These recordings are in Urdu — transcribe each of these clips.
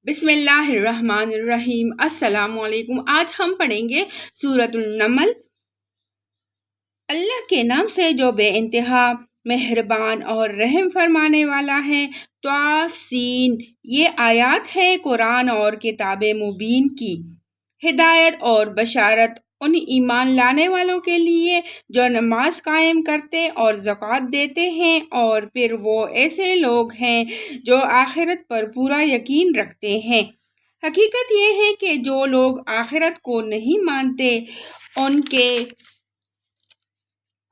بسم اللہ الرحمن الرحیم۔ السلام علیکم۔ آج ہم پڑھیں گے سورۃ النمل۔ اللہ کے نام سے جو بے انتہا مہربان اور رحم فرمانے والا ہے۔ طاسین، یہ آیات ہے قرآن اور کتاب مبین کی، ہدایت اور بشارت ان ایمان لانے والوں کے لیے جو نماز قائم کرتے اور زکوٰۃ دیتے ہیں، اور پھر وہ ایسے لوگ ہیں جو آخرت پر پورا یقین رکھتے ہیں۔ حقیقت یہ ہے کہ جو لوگ آخرت کو نہیں مانتے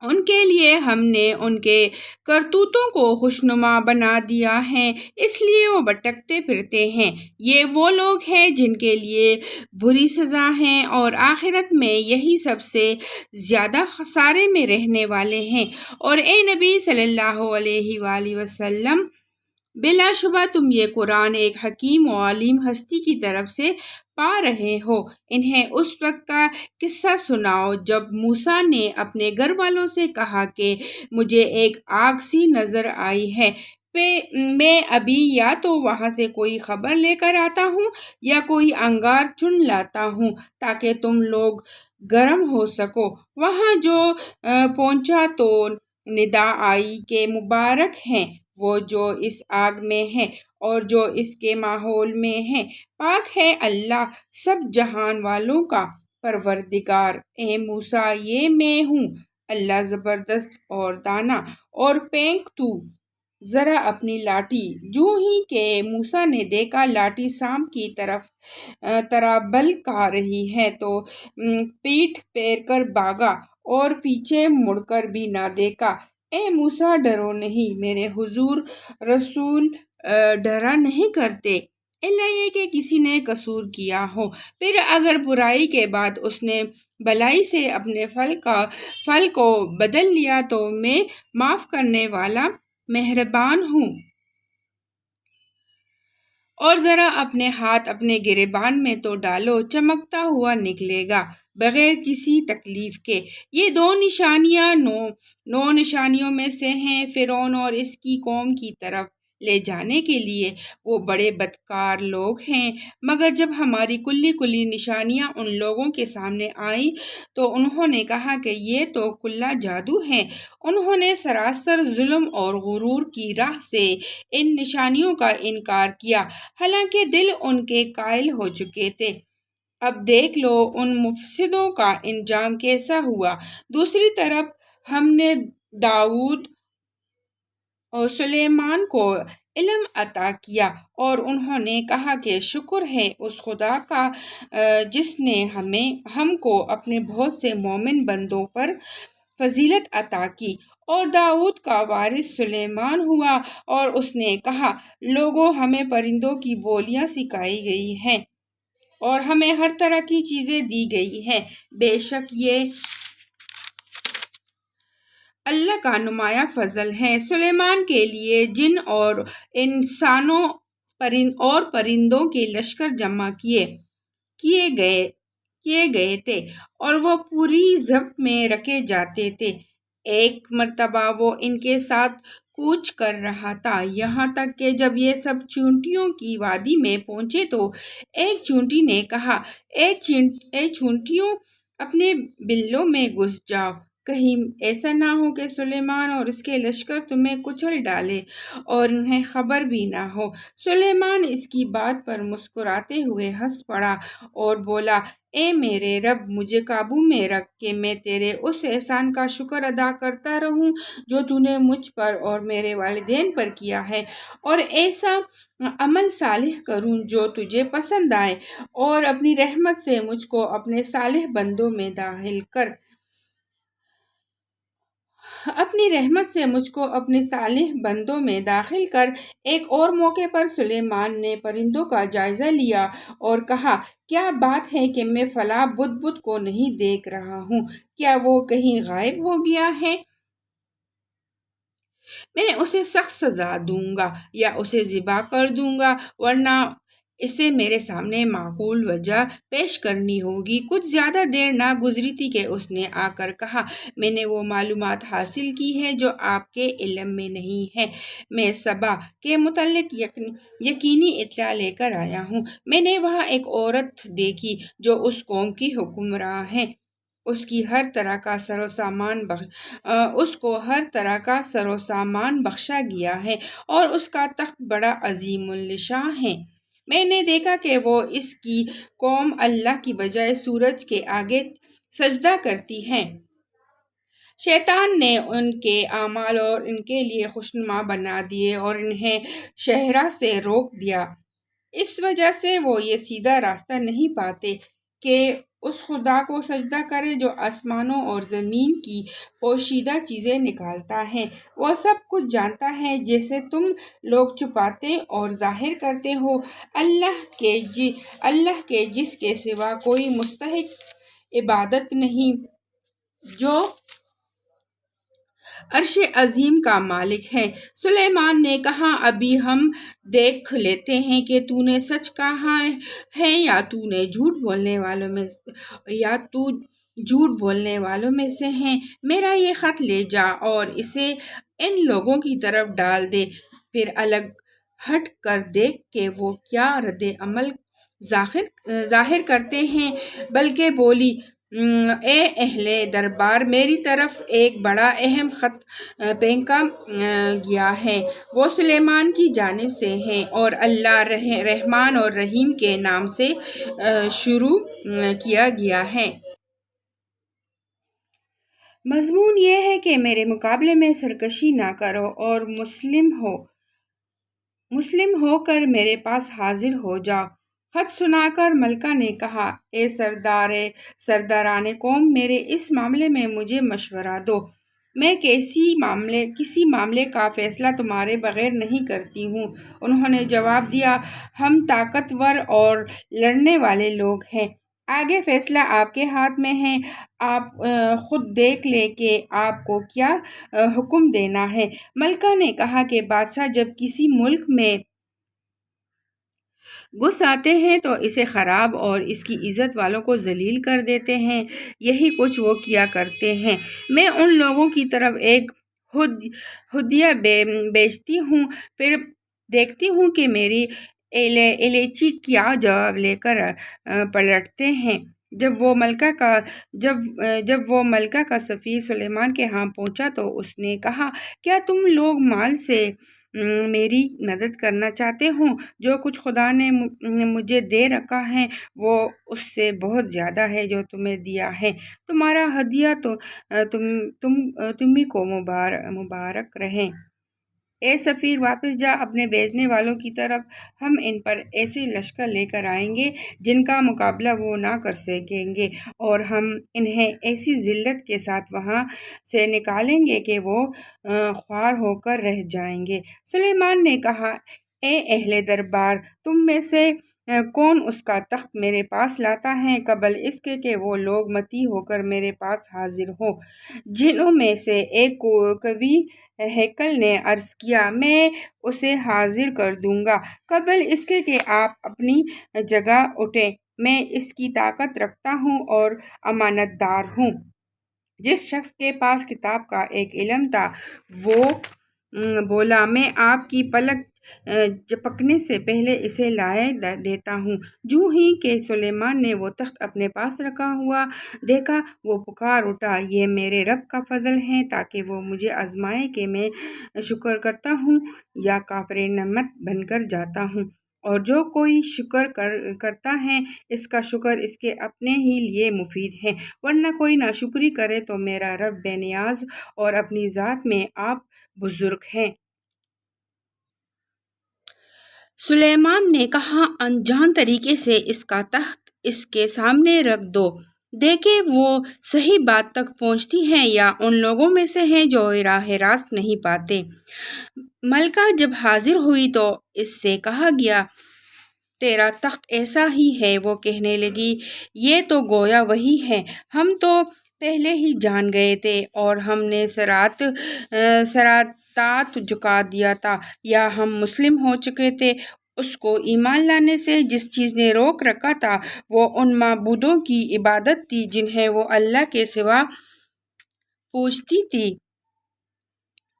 ان کے لیے ہم نے ان کے کرتوتوں کو خوشنما بنا دیا ہے، اس لیے وہ بھٹکتے پھرتے ہیں۔ یہ وہ لوگ ہیں جن کے لیے بری سزا ہے، اور آخرت میں یہی سب سے زیادہ خسارے میں رہنے والے ہیں۔ اور اے نبی صلی اللہ علیہ وآلہ وسلم، بلا شبہ تم یہ قرآن ایک حکیم و عالم ہستی کی طرف سے پا رہے ہو۔ انہیں اس وقت کا قصہ سناؤ جب موسیٰ نے اپنے گھر والوں سے کہا کہ مجھے ایک آگ سی نظر آئی ہے، میں ابھی یا تو وہاں سے کوئی خبر لے کر آتا ہوں یا کوئی انگار چن لاتا ہوں تاکہ تم لوگ گرم ہو سکو۔ وہاں جو پہنچا تو ندا آئی کہ مبارک ہیں وہ جو اس آگ میں ہے اور جو اس کے ماحول میں ہے، پاک ہے اللہ سب جہان والوں کا پروردگار۔ اے موسیٰ، یہ میں ہوں اللہ زبردست اور دانا۔ اور پھینک تو ذرا اپنی لاٹھی۔ جو ہی کہ موسیٰ نے دیکھا لاٹھی شام کی طرح بلکا رہی ہے تو پیٹ پھیر کر بھاگا اور پیچھے مڑ کر بھی نہ دیکھا۔ اے موسیٰ، ڈرو نہیں، میرے حضور رسول ڈرا نہیں کرتے، الا یہ کہ کسی نے قصور کیا ہو، پھر اگر برائی کے بعد اس نے بھلائی سے اپنے فعل کو بدل لیا تو میں معاف کرنے والا مہربان ہوں۔ اور ذرا اپنے ہاتھ اپنے گریبان میں تو ڈالو، چمکتا ہوا نکلے گا بغیر کسی تکلیف کے۔ یہ دو نشانیاں نو نشانیوں میں سے ہیں۔ فرعون اور اس کی قوم کی طرف لے جانے کے لیے وہ بڑے بدکار لوگ ہیں، مگر جب ہماری کلی نشانیاں ان لوگوں کے سامنے آئیں تو انہوں نے کہا کہ یہ تو کھلا جادو ہے۔ انہوں نے سراسر ظلم اور غرور کی راہ سے ان نشانیوں کا انکار کیا، حالانکہ دل ان کے قائل ہو چکے تھے۔ اب دیکھ لو ان مفسدوں کا انجام کیسا ہوا۔ دوسری طرف ہم نے داؤد اور سلیمان کو علم عطا کیا، اور انہوں نے کہا کہ شکر ہے اس خدا کا جس نے ہم کو اپنے بہت سے مومن بندوں پر فضیلت عطا کی۔ اور داؤد کا وارث سلیمان ہوا، اور اس نے کہا، لوگو، ہمیں پرندوں کی بولیاں سکھائی گئی ہیں اور ہمیں ہر طرح کی چیزیں دی گئی ہیں، بے شک یہ اللہ کا نمایاں فضل ہے۔ سلیمان کے لیے جن اور انسانوں اور پرندوں کے لشکر جمع کیے گئے تھے، اور وہ پوری ضبط میں رکھے جاتے تھے۔ ایک مرتبہ وہ ان کے ساتھ کوچ کر رہا تھا، یہاں تک کہ جب یہ سب چیونٹیوں کی وادی میں پہنچے تو ایک چیونٹی نے کہا، اے چیونٹیوں، اپنے بلوں میں گھس جاؤ، کہیں ایسا نہ ہو کہ سلیمان اور اس کے لشکر تمہیں کچل ڈالے اور انہیں خبر بھی نہ ہو۔ سلیمان اس کی بات پر مسکراتے ہوئے ہنس پڑا اور بولا، اے میرے رب، مجھے قابو میں رکھ کہ میں تیرے اس احسان کا شکر ادا کرتا رہوں جو تو نے مجھ پر اور میرے والدین پر کیا ہے، اور ایسا عمل صالح کروں جو تجھے پسند آئے، اور اپنی رحمت سے مجھ کو اپنے صالح بندوں میں داخل کر۔ ایک اور موقع پر سلیمان نے پرندوں کا جائزہ لیا اور کہا، کیا بات ہے کہ میں فلاں بت کو نہیں دیکھ رہا ہوں، کیا وہ کہیں غائب ہو گیا ہے؟ میں اسے سخت سزا دوں گا یا اسے ذبح کر دوں گا، ورنہ اسے میرے سامنے معقول وجہ پیش کرنی ہوگی۔ کچھ زیادہ دیر نہ گزری تھی کہ اس نے آ کر کہا، میں نے وہ معلومات حاصل کی ہیں جو آپ کے علم میں نہیں ہے۔ میں سبا کے متعلق یقینی اطلاع لے کر آیا ہوں۔ میں نے وہاں ایک عورت دیکھی جو اس قوم کی حکمراں ہے۔ اس کو ہر طرح کا سر و سامان بخشا گیا ہے اور اس کا تخت بڑا عظیم الشان ہے۔ میں نے دیکھا کہ وہ اس کی قوم اللہ کی بجائے سورج کے آگے سجدہ کرتی ہے۔ شیطان نے ان کے اعمال اور ان کے لیے خوشنما بنا دیے اور انہیں شہرہ سے روک دیا۔ اس وجہ سے وہ یہ سیدھا راستہ نہیں پاتے کہ اس خدا کو سجدہ کرے جو آسمانوں اور زمین کی پوشیدہ چیزیں نکالتا ہے۔ وہ سب کچھ جانتا ہے جسے تم لوگ چھپاتے اور ظاہر کرتے ہو، اللہ کے جس کے سوا کوئی مستحق عبادت نہیں، جو عرش عظیم کا مالک ہے۔ سلیمان نے کہا، ابھی ہم دیکھ لیتے ہیں کہ تو نے سچ کہا ہے یا تو جھوٹ بولنے والوں میں سے ہے۔ میرا یہ خط لے جا اور اسے ان لوگوں کی طرف ڈال دے، پھر الگ ہٹ کر دیکھ کہ وہ کیا رد عمل ظاہر کرتے ہیں۔ بلکہ بولی، اے اہل دربار، میری طرف ایک بڑا اہم خط پھینکا گیا ہے۔ وہ سلیمان کی جانب سے ہے اور اللہ رحمان اور رحیم کے نام سے شروع کیا گیا ہے۔ مضمون یہ ہے کہ میرے مقابلے میں سرکشی نہ کرو اور مسلم ہو کر میرے پاس حاضر ہو جاؤ۔ خط سنا کر ملکہ نے کہا، اے سرداران قوم، میرے اس معاملے میں مجھے مشورہ دو۔ میں کسی معاملے کا فیصلہ تمہارے بغیر نہیں کرتی ہوں۔ انہوں نے جواب دیا، ہم طاقتور اور لڑنے والے لوگ ہیں، آگے فیصلہ آپ کے ہاتھ میں ہے۔ آپ خود دیکھ لیں کہ آپ کو کیا حکم دینا ہے۔ ملکہ نے کہا کہ بادشاہ جب کسی ملک میں گھس آتے ہیں تو اسے خراب اور اس کی عزت والوں کو ذلیل کر دیتے ہیں، یہی کچھ وہ کیا کرتے ہیں۔ میں ان لوگوں کی طرف ایک ہدیہ بھیجتی ہوں، پھر دیکھتی ہوں کہ میری ایلیچی کیا جواب لے کر پلٹتے ہیں۔ جب وہ ملکہ کا سفیر سلیمان کے ہاں پہنچا تو اس نے کہا، کیا تم لوگ مال سے میری مدد کرنا چاہتے ہو؟ جو کچھ خدا نے مجھے دے رکھا ہے وہ اس سے بہت زیادہ ہے جو تمہیں دیا ہے۔ تمہارا ہدیہ تو تمہیں کو مبارک رہے۔ اے سفیر، واپس جا اپنے بھیجنے والوں کی طرف، ہم ان پر ایسے لشکر لے کر آئیں گے جن کا مقابلہ وہ نہ کر سکیں گے، اور ہم انہیں ایسی ذلت کے ساتھ وہاں سے نکالیں گے کہ وہ خوار ہو کر رہ جائیں گے۔ سلیمان نے کہا، اے اہل دربار، تم میں سے کون اس کا تخت میرے پاس لاتا ہے قبل اس کے کہ وہ لوگ متی ہو کر میرے پاس حاضر ہو؟ جنوں میں سے ایک قوی ہیکل نے عرض کیا، میں اسے حاضر کر دوں گا قبل اس کے کہ آپ اپنی جگہ اٹھیں۔ میں اس کی طاقت رکھتا ہوں اور امانت دار ہوں۔ جس شخص کے پاس کتاب کا ایک علم تھا وہ بولا، میں آپ کی پلک جھپکنے سے پہلے اسے لائے دیتا ہوں۔ جو ہی کہ سلیمان نے وہ تخت اپنے پاس رکھا ہوا دیکھا، وہ پکار اٹھا، یہ میرے رب کا فضل ہے تاکہ وہ مجھے آزمائے کہ میں شکر کرتا ہوں یا کافر نعمت بن کر جاتا ہوں۔ اور جو کوئی شکر کرتا ہے اس کا شکر اس کے اپنے ہی لیے مفید ہے، ورنہ کوئی ناشکری کرے تو میرا رب بے نیاز اور اپنی ذات میں آپ بزرگ ہے۔ سلیمان نے کہا، انجان طریقے سے اس کا تخت اس کے سامنے رکھ دو، دیکھیں وہ صحیح بات تک پہنچتی ہے یا ان لوگوں میں سے ہے جو راہ راست نہیں پاتے۔ ملکہ جب حاضر ہوئی تو اس سے کہا گیا، تیرا تخت ایسا ہی ہے۔ وہ کہنے لگی، یہ تو گویا وہی ہے، ہم تو پہلے ہی جان گئے تھے اور ہم نے سراتات جھکا دیا تھا یا ہم مسلم ہو چکے تھے۔ اس کو ایمان لانے سے جس چیز نے روک رکھا تھا وہ ان معبودوں کی عبادت تھی جنہیں وہ اللہ کے سوا پوجتی تھی،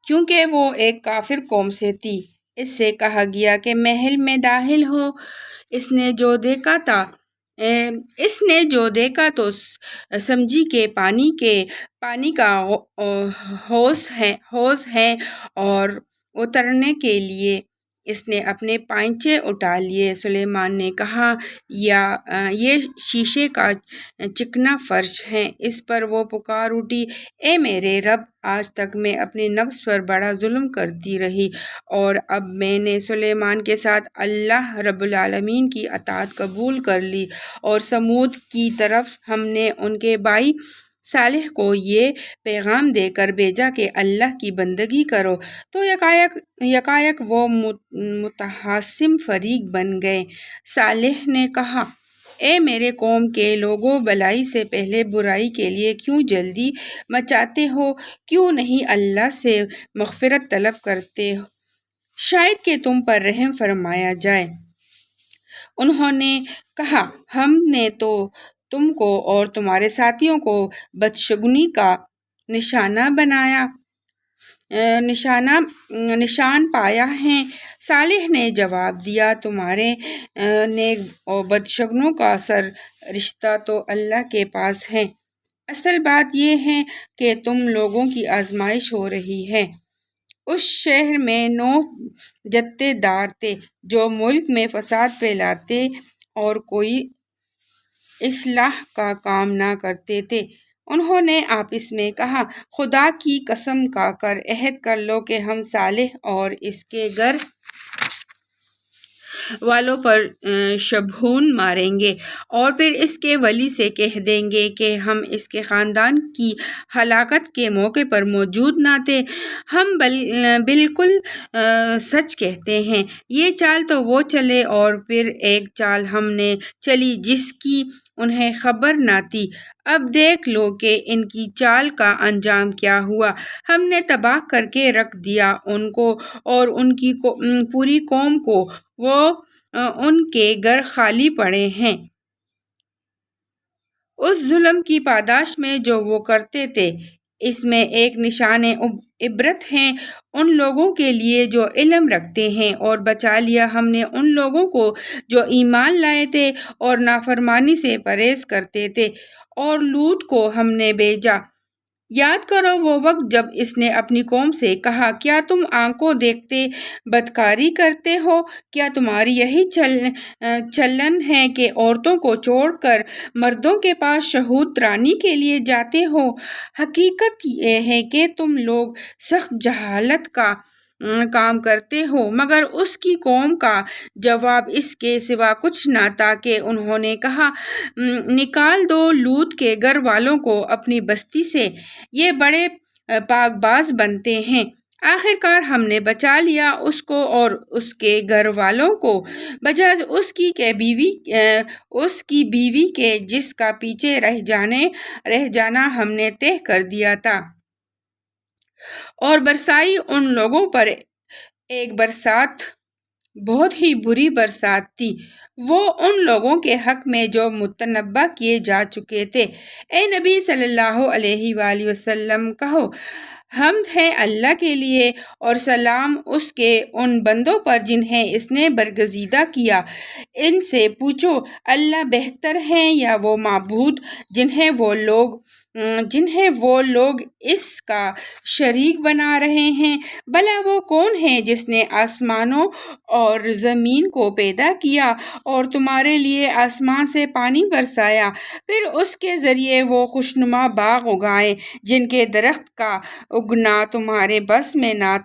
کیونکہ وہ ایک کافر قوم سے تھی۔ اس سے کہا گیا کہ محل میں داخل ہو۔ اس نے جو دیکھا تو سمجھی کہ پانی کا حوض ہے اور اترنے کے لیے اس نے اپنے پائنچے اٹھا لیے۔ سلیمان نے کہا یہ شیشے کا چکنا فرش ہے۔ اس پر وہ پکار اٹھی، اے میرے رب، آج تک میں اپنے نفس پر بڑا ظلم کرتی رہی اور اب میں نے سلیمان کے ساتھ اللہ رب العالمین کی اطاعت قبول کر لی۔ اور سمود کی طرف ہم نے ان کے بھائی صالح کو یہ پیغام دے کر بھیجا کہ اللہ کی بندگی کرو، تو یکایک وہ متخاصم فریق بن گئے۔ صالح نے کہا، اے میرے قوم کے لوگوں، بھلائی سے پہلے برائی کے لیے کیوں جلدی مچاتے ہو؟ کیوں نہیں اللہ سے مغفرت طلب کرتے، شاید کہ تم پر رحم فرمایا جائے۔ انہوں نے کہا، ہم نے تو تم کو اور تمہارے ساتھیوں کو بدشگونی کا نشان پایا ہے۔ صالح نے جواب دیا، تمہارے نیک اور بدشگونوں کا سر رشتہ تو اللہ کے پاس ہے۔ اصل بات یہ ہے کہ تم لوگوں کی آزمائش ہو رہی ہے۔ اس شہر میں 9 جتے دار تھے جو ملک میں فساد پھیلاتے اور کوئی اصلاح کا کام نہ کرتے تھے۔ انہوں نے آپس میں کہا، خدا کی قسم کھا کر عہد کر لو کہ ہم صالح اور اس کے گھر والوں پر شبہون ماریں گے اور پھر اس کے ولی سے کہہ دیں گے کہ ہم اس کے خاندان کی ہلاکت کے موقع پر موجود نہ تھے۔ ہم بالکل سچ کہتے ہیں۔ یہ چال تو وہ چلے اور پھر ایک چال ہم نے چلی جس کی انہیں خبر نہ تھی۔ اب دیکھ لو کہ ان کی چال کا انجام کیا ہوا۔ ہم نے تباہ کر کے رکھ دیا ان کو اور ان کی پوری قوم کو، ان کے گھر خالی پڑے ہیں۔ اس ظلم کی پاداش میں جو وہ کرتے تھے، اس میں ایک نشان عبرت ہے ان لوگوں کے لیے جو علم رکھتے ہیں، اور بچا لیا ہم نے ان لوگوں کو جو ایمان لائے تھے اور نافرمانی سے پرہیز کرتے تھے۔ اور لوط کو ہم نے بھیجا۔ یاد کرو وہ وقت جب اس نے اپنی قوم سے کہا، کیا تم آنکھوں دیکھتے بدکاری کرتے ہو؟ کیا تمہاری یہی چلن ہے کہ عورتوں کو چھوڑ کر مردوں کے پاس شہود رانی کے لیے جاتے ہو؟ حقیقت یہ ہے کہ تم لوگ سخت جہالت کا کام کرتے ہو۔ مگر اس کی قوم کا جواب اس کے سوا کچھ نہ تھا کہ انہوں نے کہا، نکال دو لوط کے گھر والوں کو اپنی بستی سے، یہ بڑے پاک باز بنتے ہیں۔ آخر کار ہم نے بچا لیا اس کو اور اس کے گھر والوں کو، بجز اس کی بیوی کے جس کا پیچھے رہ جانا ہم نے طے کر دیا تھا۔ اور برسائی ان لوگوں پر ایک برسات، بہت ہی بری برسات تھی، وہ ان لوگوں کے حق میں جو متنبع کیے جا چکے تھے۔ اے نبی صلی اللہ علیہ وآلہ وسلم، کہو، حمد ہے اللہ کے لیے اور سلام اس کے ان بندوں پر جنہیں اس نے برگزیدہ کیا۔ ان سے پوچھو، اللہ بہتر ہے یا وہ معبود جنہیں وہ لوگ اس کا شریک بنا رہے ہیں؟ بھلا وہ کون ہے جس نے آسمانوں اور زمین کو پیدا کیا اور تمہارے لیے آسمان سے پانی برسایا، پھر اس کے ذریعے وہ خوشنما باغ اگائے جن کے درخت کا اگنا تمہارے بس میں نہ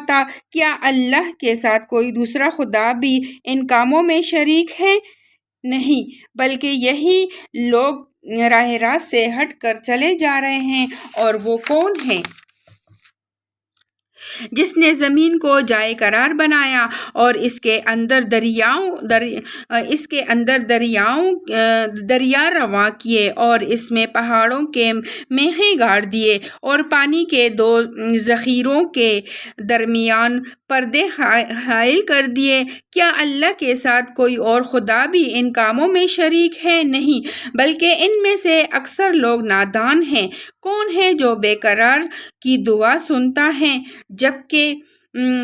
تھا؟ کیا اللہ کے ساتھ کوئی دوسرا خدا بھی ان کاموں میں شریک ہے؟ نہیں، بلکہ یہی لوگ راہ راست سے ہٹ کر چلے جا رہے ہیں۔ اور وہ کون ہے جس نے زمین کو جائے قرار بنایا اور اس کے اندر دریا رواں کیے اور اس میں پہاڑوں کے میخیں گاڑ دیے اور پانی کے دو ذخیروں کے درمیان پردے حائل کر دیے۔ کیا اللہ کے ساتھ کوئی اور خدا بھی ان کاموں میں شریک ہے؟ نہیں، بلکہ ان میں سے اکثر لوگ نادان ہیں۔ کون ہے جو بے قرار کی دعا سنتا ہے جبکہ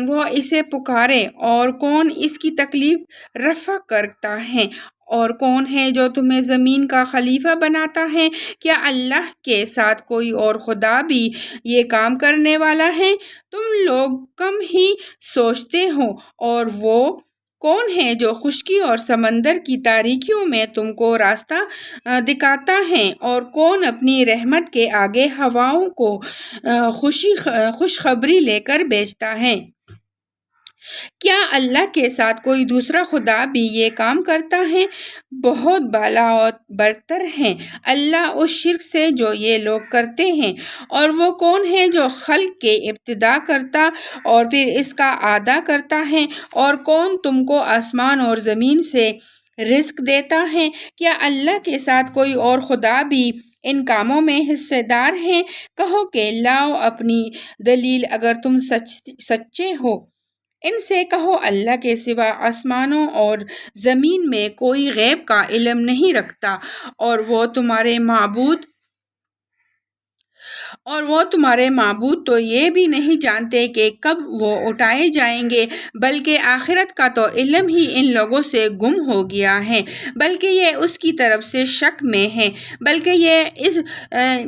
وہ اسے پکارے، اور کون اس کی تکلیف رفع کرتا ہے، اور کون ہے جو تمہیں زمین کا خلیفہ بناتا ہے؟ کیا اللہ کے ساتھ کوئی اور خدا بھی یہ کام کرنے والا ہے؟ تم لوگ کم ہی سوچتے ہو۔ اور وہ کون ہے جو خشکی اور سمندر کی تاریکیوں میں تم کو راستہ دکھاتا ہے، اور کون اپنی رحمت کے آگے ہواؤں کو خوشخبری لے کر بھیجتا ہے؟ کیا اللہ کے ساتھ کوئی دوسرا خدا بھی یہ کام کرتا ہے؟ بہت بالا اور برتر ہے اللہ اس شرک سے جو یہ لوگ کرتے ہیں۔ اور وہ کون ہے جو خلق کے ابتدا کرتا اور پھر اس کا اعادہ کرتا ہے؟ اور کون تم کو آسمان اور زمین سے رزق دیتا ہے؟ کیا اللہ کے ساتھ کوئی اور خدا بھی ان کاموں میں حصے دار ہے؟ کہو کہ لاؤ اپنی دلیل اگر تم سچے ہو۔ ان سے کہو اللہ کے سوا آسمانوں اور زمین میں کوئی غیب کا علم نہیں رکھتا، اور وہ تمہارے معبود تو یہ بھی نہیں جانتے کہ کب وہ اٹھائے جائیں گے، بلکہ آخرت کا تو علم ہی ان لوگوں سے گم ہو گیا ہے، بلکہ یہ اس کی طرف سے شک میں ہیں،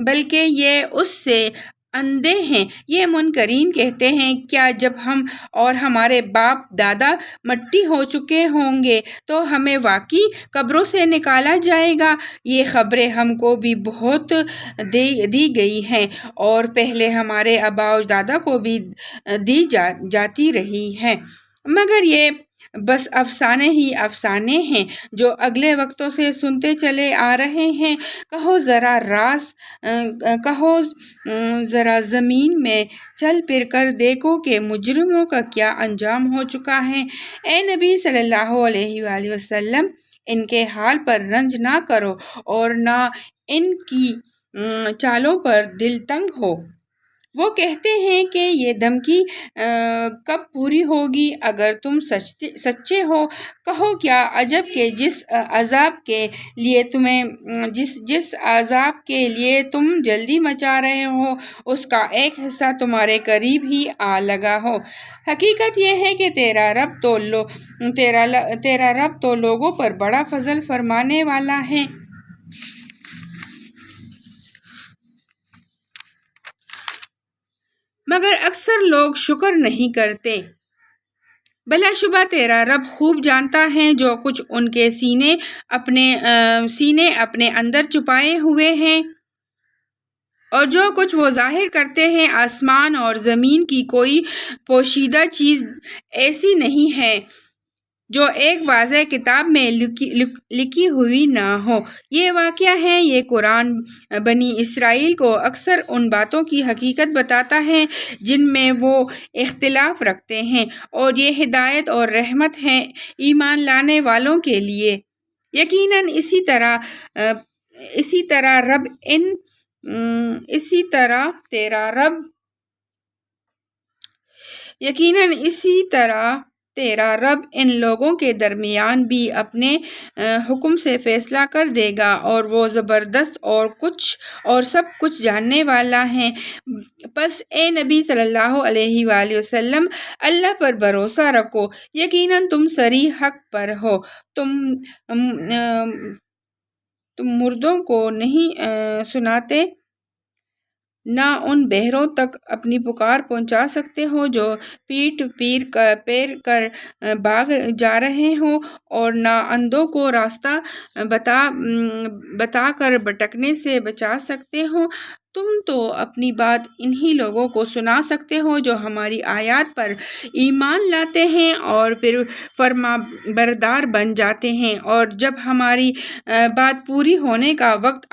بلکہ یہ اس سے اندھے ہیں۔ یہ منکرین کہتے ہیں کیا جب ہم اور ہمارے باپ دادا مٹی ہو چکے ہوں گے تو ہمیں واقعی قبروں سے نکالا جائے گا؟ یہ خبریں ہم کو بھی بہت دی گئی ہیں اور پہلے ہمارے آباء و اجداد کو بھی دی جاتی رہی ہیں، مگر یہ بس افسانے ہی افسانے ہیں جو اگلے وقتوں سے سنتے چلے آ رہے ہیں۔ کہو ذرا زمین میں چل پھر کر دیکھو کہ مجرموں کا کیا انجام ہو چکا ہے۔ اے نبی صلی اللہ علیہ وآلہ وسلم، ان کے حال پر رنج نہ کرو اور نہ ان کی چالوں پر دل تنگ ہو۔ وہ کہتے ہیں کہ یہ دھمکی کب پوری ہوگی اگر تم سچے ہو۔ کہو کیا عجب کہ جس عذاب کے لیے تم جلدی مچا رہے ہو اس کا ایک حصہ تمہارے قریب ہی آ لگا ہو۔ حقیقت یہ ہے کہ تیرا رب تو لوگوں پر بڑا فضل فرمانے والا ہے۔ مگر اکثر لوگ شکر نہیں کرتے۔ بلا شبہ تیرا رب خوب جانتا ہے جو کچھ ان کے سینے اپنے اندر چھپائے ہوئے ہیں اور جو کچھ وہ ظاہر کرتے ہیں۔ آسمان اور زمین کی کوئی پوشیدہ چیز ایسی نہیں ہے جو ایک واضح کتاب میں لکھی ہوئی نہ ہو۔ یہ واقعہ ہے، یہ قرآن بنی اسرائیل کو اکثر ان باتوں کی حقیقت بتاتا ہے جن میں وہ اختلاف رکھتے ہیں، اور یہ ہدایت اور رحمت ہے ایمان لانے والوں کے لیے۔ یقیناً اسی طرح تیرا رب ان لوگوں کے درمیان بھی اپنے حکم سے فیصلہ کر دے گا، اور وہ زبردست اور سب کچھ جاننے والا ہے۔ پس اے نبی صلی اللہ علیہ وآلہ وسلم، اللہ پر بھروسہ رکھو، یقیناً تم صریح حق پر ہو۔ تم مردوں کو نہیں سناتے، نہ ان بہروں تک اپنی پکار پہنچا سکتے ہو جو پیٹ پھیر کر بھاگ جا رہے ہوں، اور نہ اندھوں کو راستہ بتا کر بھٹکنے سے بچا سکتے ہو۔ تم تو اپنی بات انہی لوگوں کو سنا سکتے ہو جو ہماری آیات پر ایمان لاتے ہیں اور پھر فرما بردار بن جاتے ہیں، اور جب ہماری بات پوری ہونے کا وقت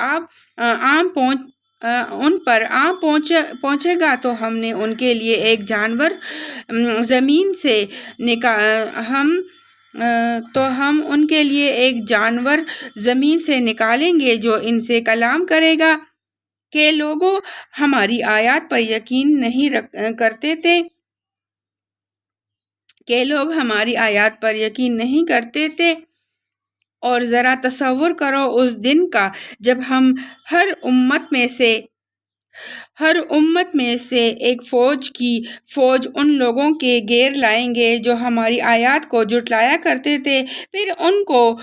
ان پر پہنچے گا تو ہم نے ان کے لیے ایک جانور زمین سے ہم ان کے لیے ایک جانور زمین سے نکالیں گے جو ان سے کلام کرے گا کہ لوگوں ہماری آیات پر یقین نہیں کرتے تھے اور ذرا تصور کرو اس دن کا جب ہم ہر امت میں سے ایک فوج ان لوگوں کے گھیر لائیں گے جو ہماری آیات کو جھٹلایا کرتے تھے، پھر ان کو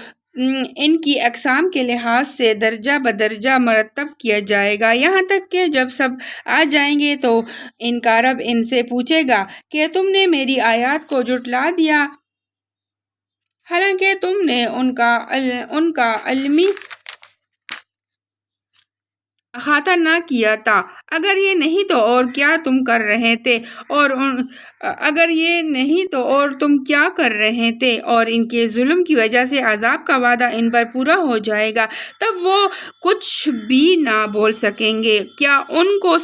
ان کی اقسام کے لحاظ سے درجہ بدرجہ مرتب کیا جائے گا، یہاں تک کہ جب سب آ جائیں گے تو ان کا رب ان سے پوچھے گا کہ تم نے میری آیات کو جھٹلا دیا حالانکہ تم نے ان کا علمی احاطہ نہ کیا تھا۔ اگر یہ نہیں تو اور کیا تم کر رہے تھے اور ان کے ظلم کی وجہ سے عذاب کا وعدہ ان پر پورا ہو جائے گا تب وہ کچھ بھی نہ بول سکیں گے۔ کیا ان کو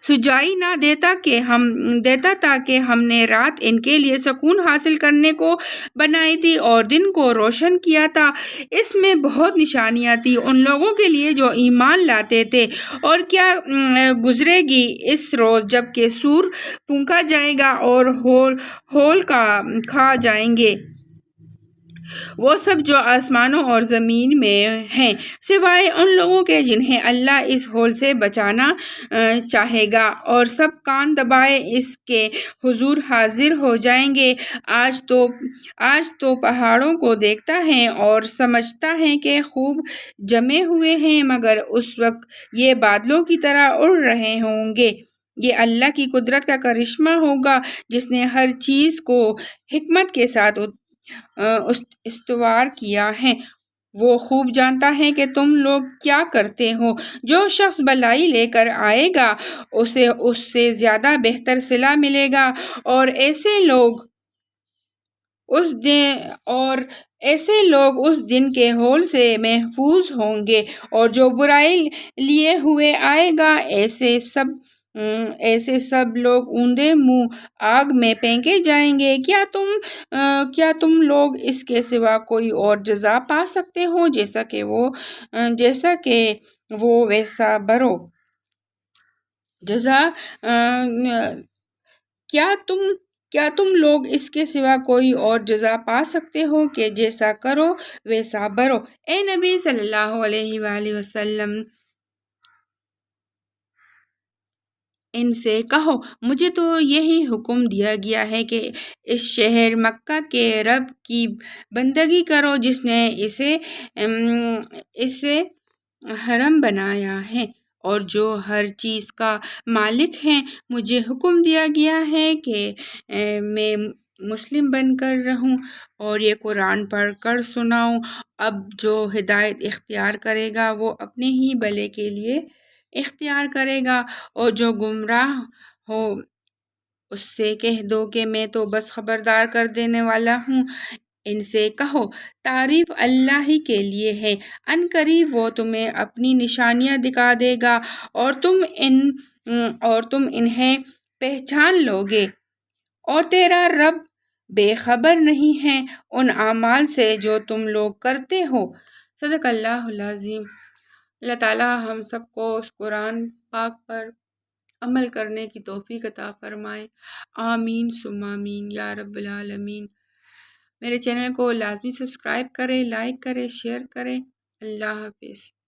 سجائی نہ دیتا تھا کہ ہم نے رات ان کے لیے سکون حاصل کرنے کو بنائی تھی اور دن کو روشن کیا تھا؟ اس میں بہت نشانیاں تھیں ان لوگوں کے لیے جو ایمان لاتے تھے۔ اور کیا گزرے گی اس روز جب کہ سور پھونکا جائے گا اور ہول کھا جائیں گے وہ سب جو آسمانوں اور زمین میں ہیں، سوائے ان لوگوں کے جنہیں اللہ اس ہول سے بچانا چاہے گا، اور سب کان دبائے اس کے حضور حاضر ہو جائیں گے۔ آج تو پہاڑوں کو دیکھتا ہے اور سمجھتا ہے کہ خوب جمے ہوئے ہیں، مگر اس وقت یہ بادلوں کی طرح اڑ رہے ہوں گے۔ یہ اللہ کی قدرت کا کرشمہ ہوگا جس نے ہر چیز کو حکمت کے ساتھ استوار کیا ہے۔ وہ خوب جانتا ہے کہ تم لوگ کیا کرتے ہو۔ جو شخص بھلائی لے کر آئے گا اسے اس سے زیادہ بہتر صلہ ملے گا اور ایسے لوگ اس دن کے ہول سے محفوظ ہوں گے، اور جو برائی لیے ہوئے آئے گا ایسے سب لوگ اونھے منہ آگ میں پھینکے جائیں گے۔ کیا تم لوگ اس کے سوا کوئی اور جزا پا سکتے ہو جیسا کہ وہ ویسا بھرو۔ کیا تم لوگ اس کے سوا کوئی اور جزا پا سکتے ہو کہ جیسا کرو ویسا بھرو۔ اے نبی صلی اللہ علیہ وآلہ وسلم، ان سے کہو مجھے تو یہی حکم دیا گیا ہے کہ اس شہر مکہ کے رب کی بندگی کرو جس نے اسے حرم بنایا ہے اور جو ہر چیز کا مالک ہے۔ مجھے حکم دیا گیا ہے کہ میں مسلم بن کر رہوں اور یہ قرآن پڑھ کر سناؤں۔ اب جو ہدایت اختیار کرے گا وہ اپنے ہی بھلے کے لیے اختیار کرے گا، اور جو گمراہ ہو اس سے کہہ دو کہ میں تو بس خبردار کر دینے والا ہوں۔ ان سے کہو تعریف اللہ ہی کے لیے ہے، عن قریب وہ تمہیں اپنی نشانیاں دکھا دے گا اور تم انہیں پہچان لوگے، اور تیرا رب بے خبر نہیں ہے ان اعمال سے جو تم لوگ کرتے ہو۔ صدق اللہ العظیم۔ اللہ تعالیٰ ہم سب کو اس قرآن پاک پر عمل کرنے کی توفیق عطا فرمائے، آمین ثم آمین یا رب العالمین۔ میرے چینل کو لازمی سبسکرائب کریں، لائک کریں، شیئر کریں۔ اللہ حافظ۔